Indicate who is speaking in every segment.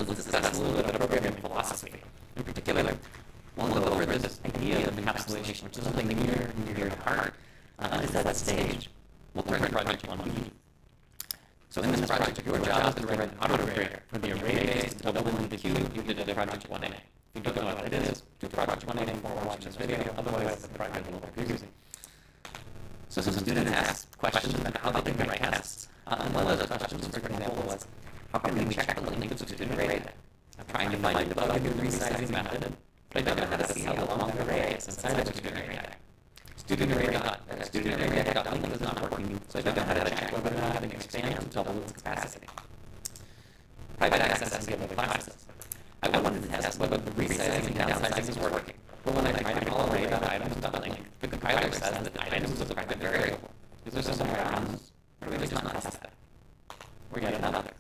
Speaker 1: let's discuss a little bit of programming philosophy. In particular, we'll go over this idea of encapsulation, which is something near your heart. And at that stage, we'll turn to Project 1B. So in this project, your job is to write an autograder for the array-based double into the cube you did at Project 1A. If you don't know what that is, do Project 1A before watching this video, otherwise the project will look confusing. So some students asked questions about how they can write tests. And one of those questions, for example, was, how can we check the length of student array data? I'm trying to find a bug in the resizing method, but I don't know how to see how long the array is inside of student array data. Student array data length is not working, so I don't know how to check whether or not it expands to double its capacity. Private access and the other classes. I wanted to test whether the resizing and downsizing is working. But when I try to call array.items.length, the compiler says that items is a private variable. Is there some grounds, or do we just not test that? Or yet another.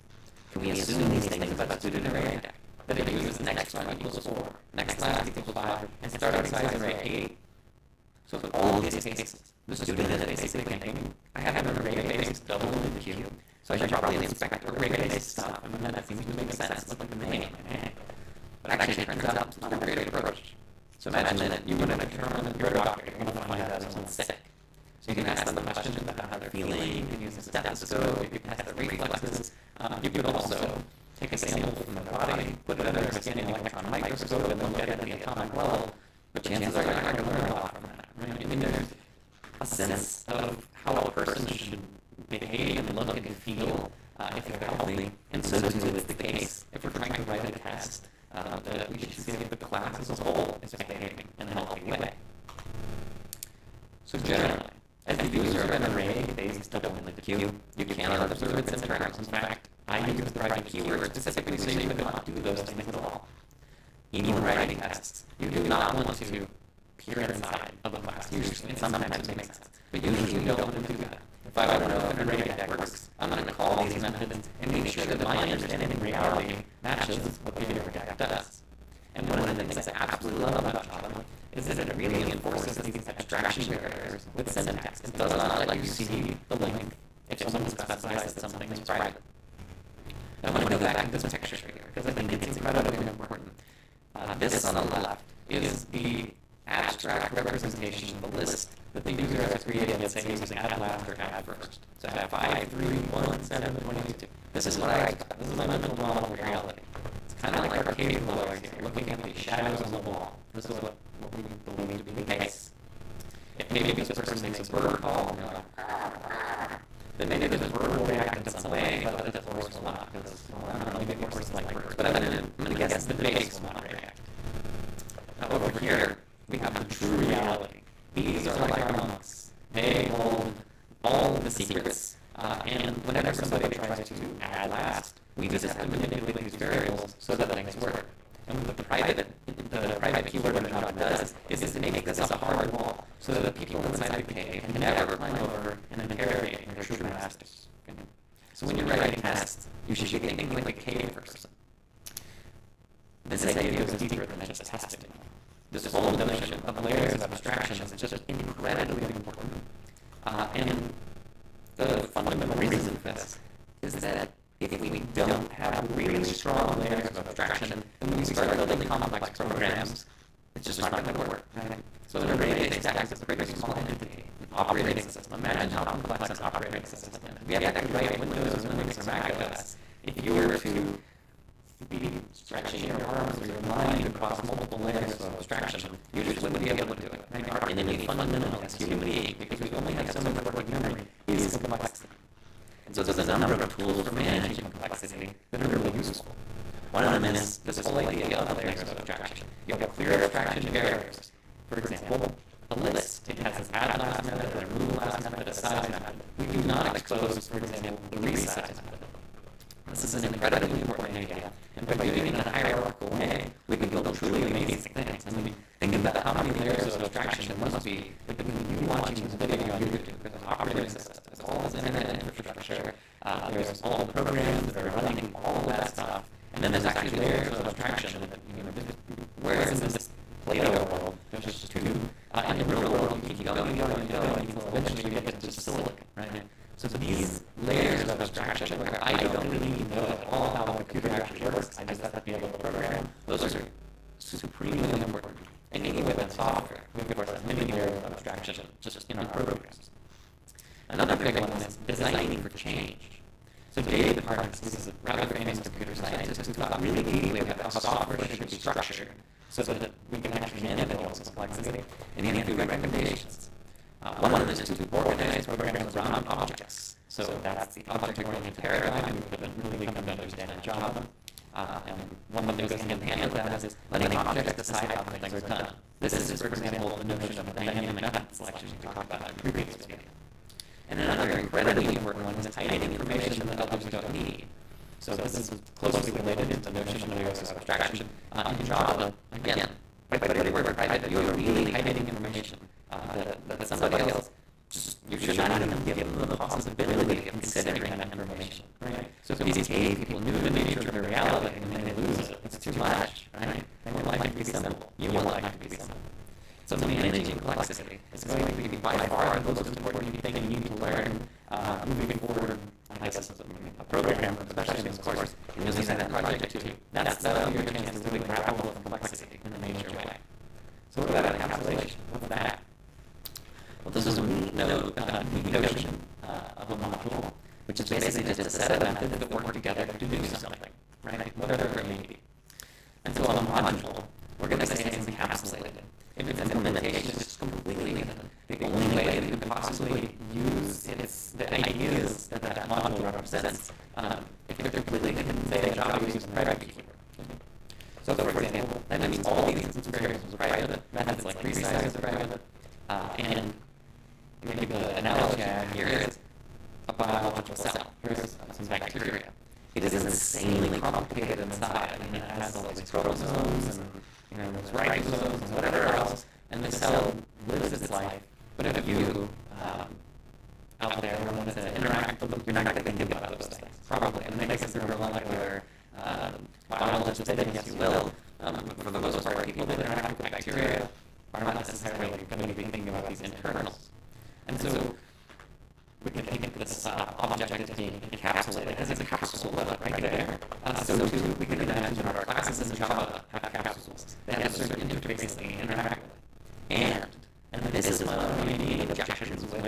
Speaker 1: Can we assume these things about student array data? That it uses next one equals 4, next last equals 5, and starting size array 8? So for all of these cases, the student is basically thinking, I have an array-based double in the queue, so I should probably inspect array-based stuff, and then that seems to make sense, look like the name. But actually, it turns out it's not a great approach. So imagine that you want to determine if you're a doctor, you want to find out if someone's sick. So you can ask them questions about how they're feeling, you can use a stethoscope, you can test their reflexes, you could also take a sample from their body, put it under a scanning electron microscope, and look at it at the atomic level, but chances are you're not going to learn a lot from that. Right? I mean, there's a sense of how a person should behave and look and feel if they're healthy, and so too is the case if we're trying to write a test that we should see if the class as a whole is behaving in a healthy way. So generally, as the user of an array-based double in the queue, you cannot observe its internals. In fact, I use the project keyword specifically so you could not do those things at all. Even when writing tests, you do not want to peer inside of a class. Usually, sometimes it makes sense, but usually you don't want to do that. If I want to know if an array deck works, I'm going to call these methods and make sure that my understanding in reality matches what the array deck does. And one of the things I absolutely love about Java is that it really enforces these abstraction barriers with syntax. It does not let you see the length if someone specifies that something is private. Now, I want to go back to this picture here because I think it's incredibly important. This on the left is the abstract representation of the list that the user has created, let's say using add last or add first. So I have 5, 3, 1, 7, 22. This is what I expect. This is my mental model of reality. It's kind of like arcade blowers here, looking at the shadows on the wall. This is what we believe to be the case. If maybe this person makes a bird call, then maybe this bird will react in some way, but this horse will not, because, well, I don't know, maybe horses like birds. But I'm going to guess the base will not react. Now over here, we have the true reality. These are like our monks. They hold all the secrets, and whenever somebody tries to add last, we just have to manipulate these variables so that things work. And what the private keyword of Java does is to make this a hard wall so that the people inside the cave can never climb over and interrogate their true masters. Okay? So when you're writing tests, you should be thinking like a cave person. This idea goes deeper than just testing. This whole notion of layers of abstractions is just incredibly important. And the fundamental reason for this is that if we don't have really strong layers of abstraction, then when we start building complex programs, it's just not going to work. Right? So an array-based stack is a pretty small entity, an operating system. Imagine how complex an operating system is. We have to write Windows or Linux or Mac OS. If you were to be stretching your arms or your mind across multiple layers of abstraction, you just wouldn't be able to do it. Right? Our enemy fundamental as human beings, because we only have so much working memory, is complexity. And so there's a number of tools for managing complexity that are really useful. One of them is this whole idea of layers of abstraction. You have clear abstraction barriers. For example, a list. It has an add last method, a remove last method, a size method. We do not expose, for example, the resize method. This is an incredibly important idea, and by doing it in a hierarchical way, we can build truly amazing things. I mean, think about how many layers of abstraction there must be between you watching this video on YouTube. There's operating systems, there's all this internet infrastructure, there's all the programs that are running all of that stuff, and then there's actually layers of abstraction that, whereas in this Plato world, there's just two. In the real world, you keep going until eventually you get to just silicon, right? So these layers of abstraction where I don't really know at all how a computer actually actually works. I just have to be able to program. Those are supremely important. And even with software, we of course have many layers of abstraction just in our programs. Another big one is designing for change. So David Hartness, this is a rather famous computer scientist who thought really deeply about how software should be structured so that we can actually manage all this complexity. And he had a few recommendations. One of them is to organize programs around objects. So that's the object-oriented paradigm we've been really come to understand in Java. And one of the things hand in hand with that is letting objects decide how things are done. This is, for example, the notion of dynamic method selection we talked about in the previous video. And another incredibly important one is hiding information that others don't need. So this is closely related to the notion of abstraction. In Java, again, by putting the word private, you're really hiding information that somebody else you should not even give them the possibility of considering that information, right? So if these cave people knew the nature of the reality and then they lose it, it's too much, right? They want life to be simple. You want life to be simple. So managing complexity is going to be by far the most important thing you need to learn moving forward. I guess a program, especially in this course, and you'll see that project too. That's your chance to really grapple with complexity in a major way. So what about encapsulation? What's that? Well, this is a neat notion of a module, which is basically just a set of methods that work together to do something, right? Whatever it may be. And so on a module, we're going to say it's encapsulated. If its implementation is completely hidden, the only way that you can possibly use the ideas that module represents, if they're completely hidden, say Java uses a private keyword. So for example, that means all these instance variables are private, methods like resize are private, and maybe the analogy I have here is a biological cell. Here's some bacteria. It is insanely complicated inside. I mean, it has all these chromosomes and those ribosomes and whatever else, and the cell lives its life. But if you out there want to interact with them, you're not going to think about those things, probably. And then because they're molecular biologists, then yes, you will. But for the most part, people that interact with bacteria are not necessarily going to be thinking about these internals. And so we can think of this object as being encapsulated as a capsule right there. So too, we can imagine that our classes in Java have capsules. They have a certain interface they interact with. And this is one of the main objections with